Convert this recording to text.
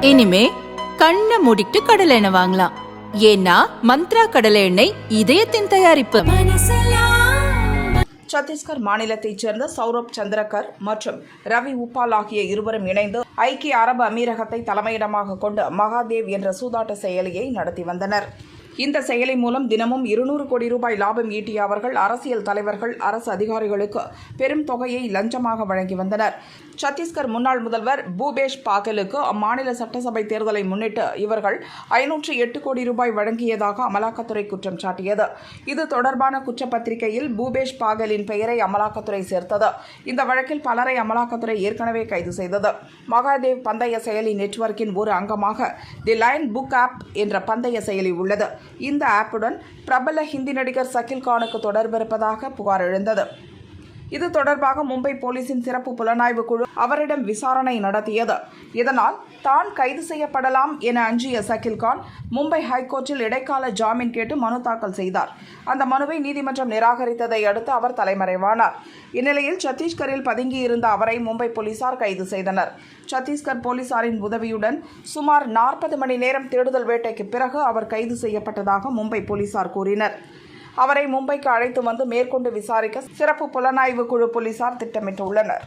இனிமே கண்ணை மூடிட்டு கடலை எண்ணெய் வாங்கலாம். ஏன்னா மந்த்ரா கடலை எண்ணெய் இதயத்தின் தயாரிப்பு. சத்தீஸ்கர் மாநிலத்தைச் சேர்ந்த சௌரப் சந்திரகர் மற்றும் ரவி உப்பால் ஆகிய இருவரும் இணைந்து ஐக்கிய அரபு அமீரகத்தை தலைமையிடமாக கொண்டு மகாதேவ் என்ற சூதாட்ட செயலியை நடத்தி வந்தனர். இந்த செயலி மூலம் தினமும் 200 கோடி ரூபாய் லாபம் ஈட்டிய அவர்கள் அரசியல் தலைவர்கள், அரசு அதிகாரிகளுக்கு பெரும் தொகையை லஞ்சமாக வழங்கி வந்தனர். சத்தீஸ்கர் முன்னாள் முதல்வர் பூபேஷ் பாகலுக்கு அம்மாநில சட்டசபை தேர்தலை முன்னிட்டு இவர்கள் 508 கோடி ரூபாய் வழங்கியதாக அமலாக்கத்துறை குற்றம் சாட்டியது. இது தொடர்பான குற்றப்பத்திரிகையில் பூபேஷ் பாகலின் பெயரை அமலாக்கத்துறை சேர்த்தது. இந்த வழக்கில் பலரை அமலாக்கத்துறை ஏற்கனவே கைது செய்தது. மகாதேவ் பந்தய செயலி நெட்வொர்க்கின் ஒரு அங்கமாக தி லயன் புக் ஆப் என்ற பந்தய செயலி உள்ளது. இந்த ஆப்புடன் பிரபல ஹிந்தி நடிகர் சகில் கானுக்கு தொடர்பிருப்பதாக புகார் எழுந்தது. இது தொடர்பாக மும்பை போலீசின் சிறப்பு புலனாய்வு குழு அவரிடம் விசாரணை நடத்தியது. இதனால் தான் கைது செய்யப்படலாம் என அஞ்சிய சகில் கான் மும்பை ஹைகோர்ட்டில் இடைக்கால ஜாமீன் கேட்டு மனு தாக்கல் செய்தார். அந்த மனுவை நீதிமன்றம் நிராகரித்ததை அடுத்து அவர் தலைமறைவானார். இந்நிலையில் சத்தீஸ்கரில் பதுங்கியிருந்த அவரை மும்பை போலீசார் கைது செய்தனர். சத்தீஸ்கர் போலீசாரின் உதவியுடன் சுமார் 40 மணி நேரம் தேடுதல் வேட்டைக்கு பிறகு அவர் கைது செய்யப்பட்டதாக மும்பை போலீசார் கூறினர். அவரை மும்பைக்கு அழைத்து வந்து மேற்கொண்டு விசாரிக்க சிறப்பு புலனாய்வு குழு போலீசார் திட்டமிட்டுள்ளனர்.